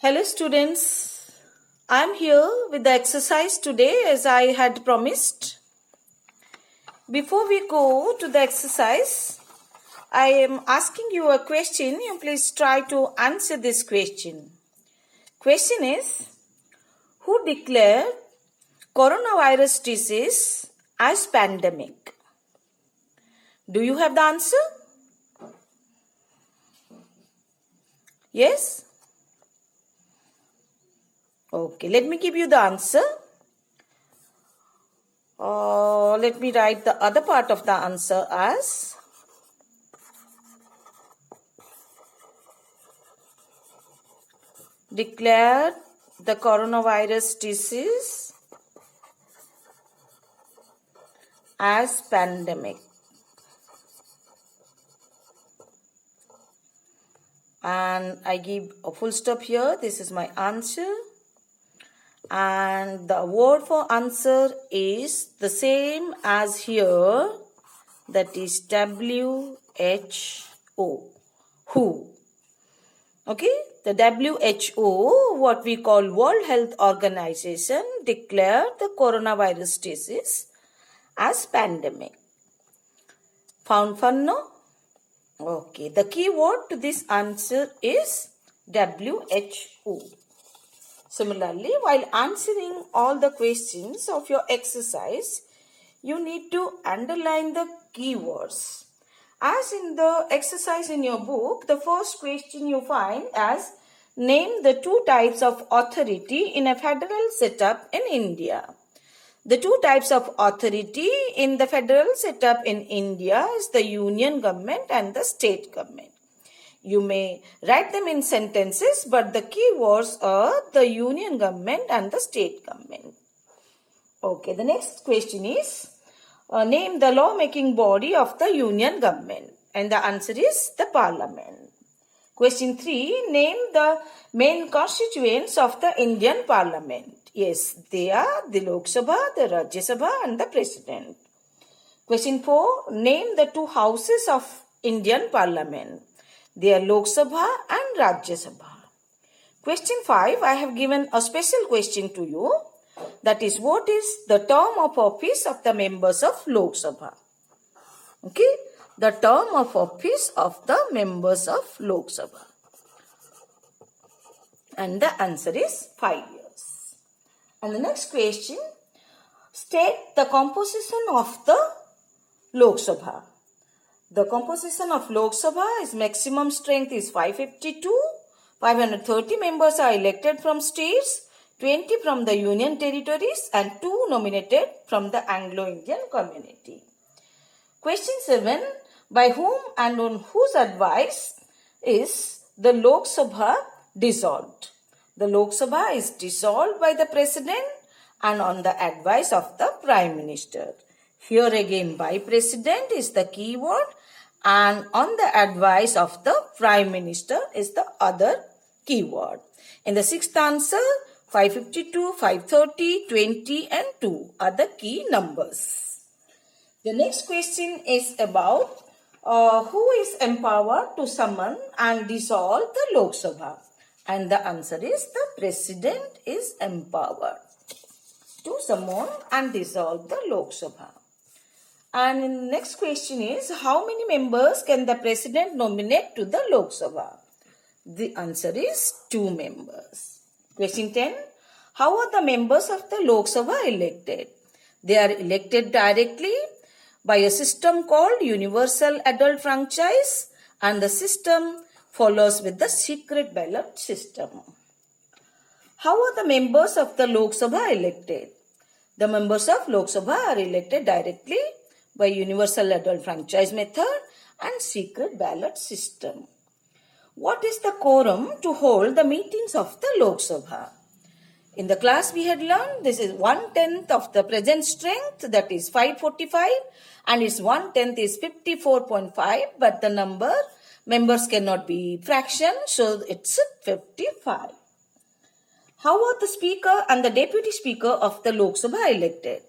Hello students, I am here with the exercise today as I had promised. Before we go to the exercise, I am asking you a question. You please try to answer this question. Question is, who declared coronavirus disease as pandemic? Do you have the answer? Yes? Okay, let me give you the answer. Let me write the other part of the answer as declared the coronavirus disease as pandemic. And I give a full stop here. This is my answer. And the word for answer is the same as here, that is WHO. Who? Okay, the WHO, what we call World Health Organization, declared the coronavirus disease as pandemic. Found fun, no? Okay, the key word to this answer is WHO. Similarly, while answering all the questions of your exercise, you need to underline the keywords. As in the exercise in your book, the first question you find as name the two types of authority in a federal setup in India. The two types of authority in the federal setup in India is the union government and the state government. You may write them in sentences, but the key words are the union government and the state government. Okay, the next question is, name the lawmaking body of the union government. And the answer is the Parliament. Question 3, name the main constituents of the Indian Parliament. Yes, they are the Lok Sabha, the Rajya Sabha and the President. Question 4, name the two houses of Indian Parliament. They are Lok Sabha and Rajya Sabha. Question 5, I have given a special question to you. That is, what is the term of office of the members of Lok Sabha? Okay, the term of office of the members of Lok Sabha. And the answer is 5 years. And the next question, state the composition of the Lok Sabha. The composition of Lok Sabha is maximum strength is 552. 530 members are elected from states, 20 from the union territories and 2 nominated from the Anglo-Indian community. Question 7. By whom and on whose advice is the Lok Sabha dissolved? The Lok Sabha is dissolved by the President and on the advice of the Prime Minister. Here again, by President is the key word and on the advice of the Prime Minister is the other key word. In the sixth answer, 552, 530, 20 and 2 are the key numbers. The next question is about who is empowered to summon and dissolve the Lok Sabha. And the answer is the President is empowered to summon and dissolve the Lok Sabha. And the next question is, how many members can the President nominate to the Lok Sabha? The answer is 2 members. Question 10. How are the members of the Lok Sabha elected? They are elected directly by a system called Universal Adult Franchise, and the system follows with the secret ballot system. How are the members of the Lok Sabha elected? The members of Lok Sabha are elected directly by Universal Adult Franchise method and secret ballot system. What is the quorum to hold the meetings of the Lok Sabha? In the class we had learned this is 1/10 of the present strength, that is 545, and its 1/10 is 54.5, but the members cannot be fraction, so it's 55. How are the speaker and the deputy speaker of the Lok Sabha elected?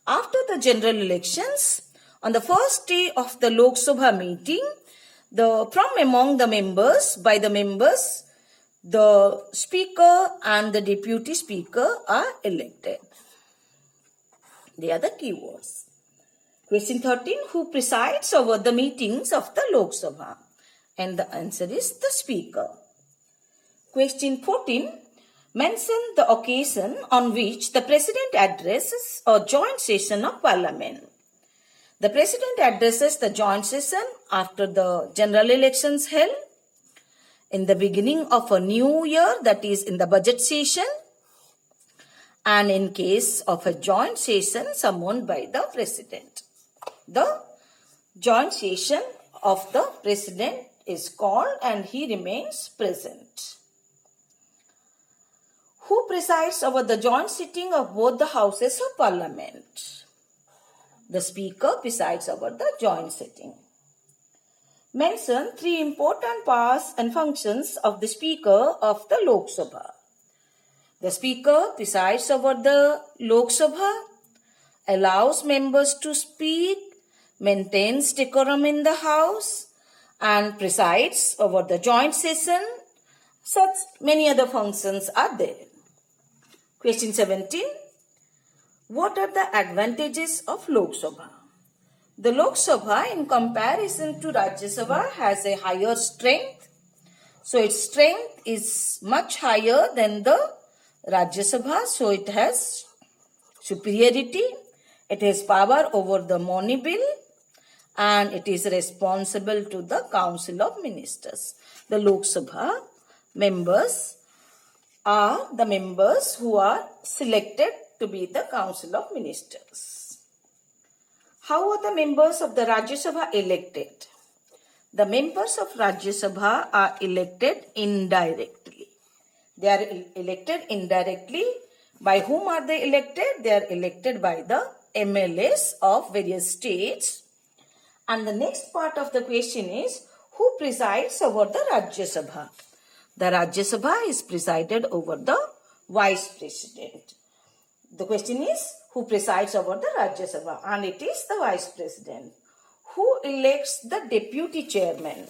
After the general elections, on the first day of the Lok Sabha meeting, from among the members, by the members, the speaker and the deputy speaker are elected. They are the keywords. Question 13. Who presides over the meetings of the Lok Sabha? And the answer is the speaker. Question 14. Mention the occasion on which the President addresses a joint session of Parliament. The President addresses the joint session after the general elections held, in the beginning of a new year, that is in the budget session, and in case of a joint session summoned by the President. The joint session of the President is called and he remains present. Who presides over the joint sitting of both the houses of Parliament? The Speaker presides over the joint sitting. Mention 3 important powers and functions of the Speaker of the Lok Sabha. The Speaker presides over the Lok Sabha, allows members to speak, maintains decorum in the House, and presides over the joint session. Such many other functions are there. Question 17. What are the advantages of Lok Sabha? The Lok Sabha in comparison to Rajya Sabha has a higher strength. So its strength is much higher than the Rajya Sabha. So it has superiority. It has power over the money bill and it is responsible to the Council of Ministers. The Lok Sabha members are the members who are selected to be the Council of Ministers. How are the members of the Rajya Sabha elected? The members of Rajya Sabha are elected indirectly. They are elected indirectly. By whom are they elected? They are elected by the MLAs of various states. And the next part of the question is, who presides over the Rajya Sabha? The Rajya Sabha is presided over the Vice President. The question is, who presides over the Rajya Sabha? And it is the Vice President. Who elects the Deputy Chairman?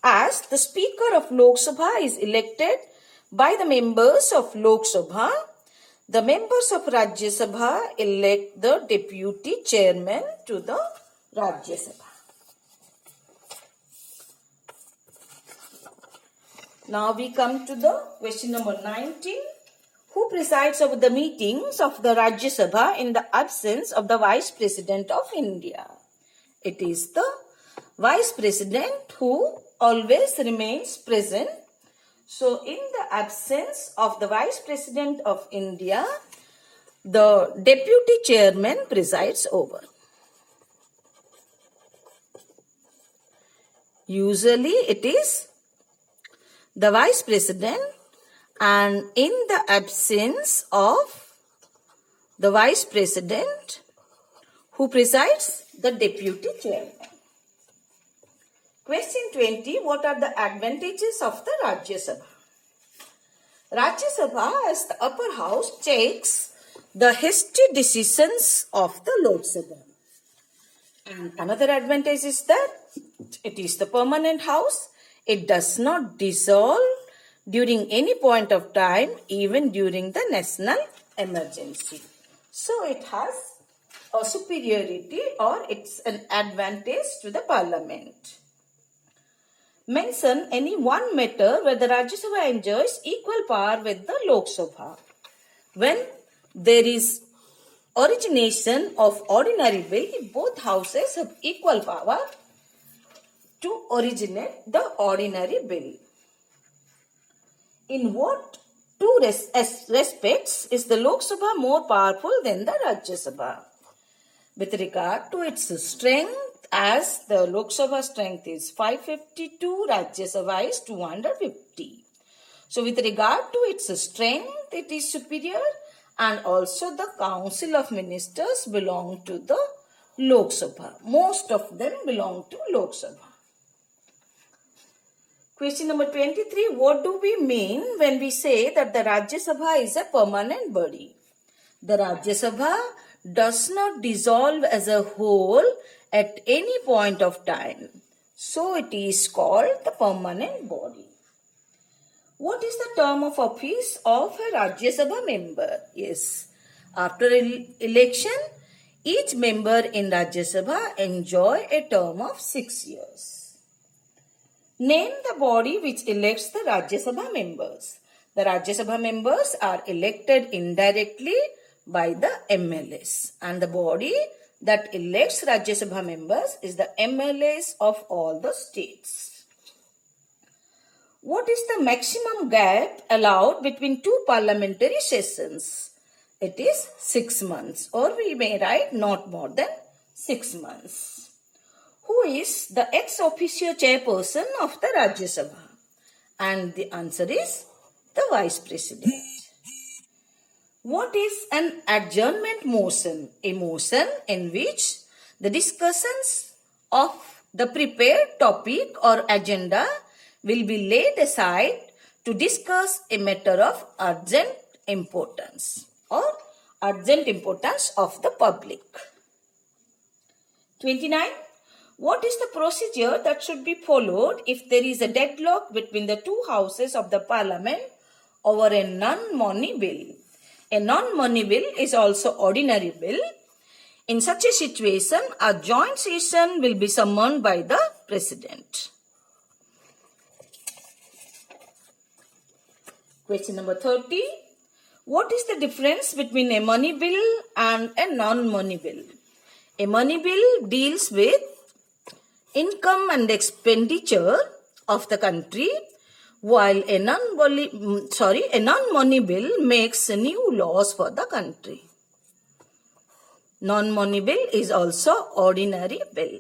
As the Speaker of Lok Sabha is elected by the members of Lok Sabha, the members of Rajya Sabha elect the Deputy Chairman to the Rajya Sabha. Now we come to the question number 19. Who presides over the meetings of the Rajya Sabha in the absence of the Vice President of India? It is the Vice President who always remains present. So in the absence of the Vice President of India, the Deputy Chairman presides over. Usually it is the Vice President, and in the absence of the Vice President, who presides? The Deputy Chairman. Question 20. What are the advantages of the Rajya Sabha? Rajya Sabha, as the upper house, takes the hasty decisions of the Lok Sabha. And another advantage is that it is the permanent house. It does not dissolve during any point of time, even during the national emergency. So it has a superiority, or it's an advantage to the Parliament. Mention any one matter where the Rajya Sabha enjoys equal power with the Lok Sabha. When there is origination of ordinary bill, both houses have equal power to originate the ordinary bill. In what two respects is the Lok Sabha more powerful than the Rajya Sabha? With regard to its strength, as the Lok Sabha strength is 552, Rajya Sabha is 250. So with regard to its strength, it is superior, and also the Council of Ministers belong to the Lok Sabha. Most of them belong to Lok Sabha. Question number 23. What do we mean when we say that the Rajya Sabha is a permanent body? The Rajya Sabha does not dissolve as a whole at any point of time. So it is called the permanent body. What is the term of office of a Rajya Sabha member? Yes. After election, each member in Rajya Sabha enjoy a term of 6 years. Name the body which elects the Rajya Sabha members. The Rajya Sabha members are elected indirectly by the MLAs, and the body that elects Rajya Sabha members is the MLAs of all the states. What is the maximum gap allowed between two parliamentary sessions? It is 6 months, or we may write not more than 6 months. Who is the ex officio chairperson of the Rajya Sabha? And the answer is the Vice President. What is an adjournment motion? A motion in which the discussions of the prepared topic or agenda will be laid aside to discuss a matter of urgent importance or urgent importance of the public. 29. What is the procedure that should be followed if there is a deadlock between the two houses of the parliament over a non-money bill? A non-money bill is also ordinary bill. In such a situation, a joint session will be summoned by the President. Question number 30. What is the difference between a money bill and a non-money bill? A money bill deals with income and expenditure of the country, while a non-money bill makes new laws for the country. Non-money bill is also ordinary bill.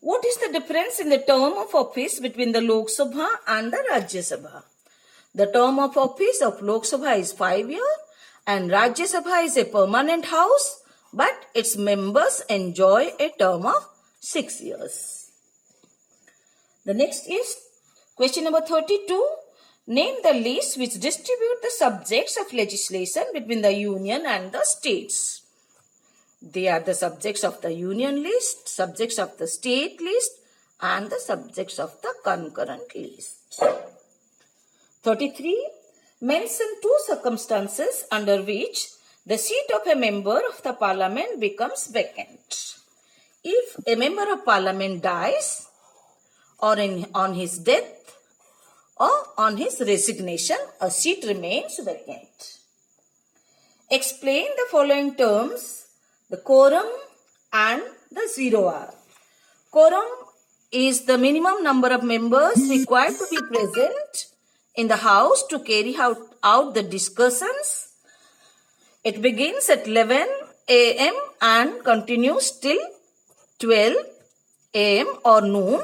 What is the difference in the term of office between the Lok Sabha and the Rajya Sabha? The term of office of Lok Sabha is 5 years and Rajya Sabha is a permanent house, but its members enjoy a term of 6 years. The next is question number 32. Name the list which distribute the subjects of legislation between the union and the states. They are the subjects of the union list, subjects of the state list, and the subjects of the concurrent list. 33. Mention two circumstances under which the seat of a member of the parliament becomes vacant. If a member of parliament dies, or on his death, or on his resignation, a seat remains vacant. Explain the following terms: the quorum and the 0 hour. Quorum is the minimum number of members required to be present in the house to carry out the discussions. It begins at 11 a.m. and continues till 12 a.m. or noon.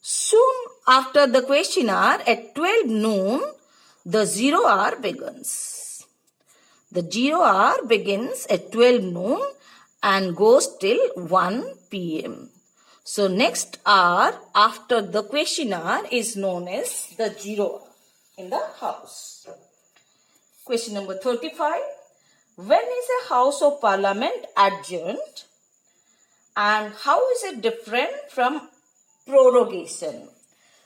Soon after the question hour at 12 noon, the 0 hour begins. The 0 hour begins at 12 noon and goes till 1 p.m. So next hour after the question hour is known as the 0 hour in the house. Question number 35. When is a house of parliament adjourned and how is it different from prorogation?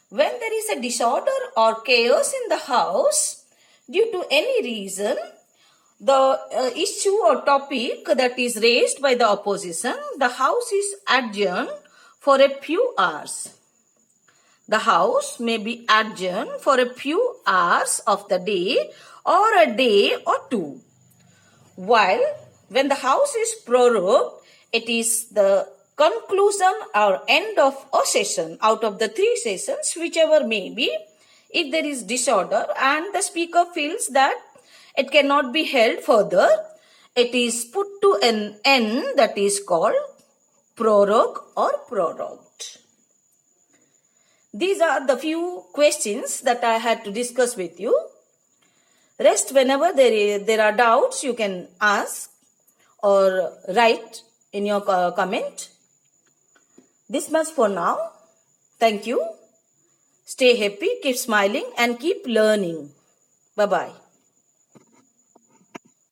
When there is a disorder or chaos in the house due to any reason, the issue or topic that is raised by the opposition, the house is adjourned for a few hours. The house may be adjourned for a few hours of the day or a day or two. While when the house is prorogued, it is the conclusion or end of a session out of the 3 sessions, whichever may be. If there is disorder and the speaker feels that it cannot be held further, it is put to an end that is called prorogue or prorogued. These are the few questions that I had to discuss with you. Rest, whenever there are doubts, you can ask or write in your comment. This much for now. Thank you. Stay happy, keep smiling and keep learning. Bye-bye.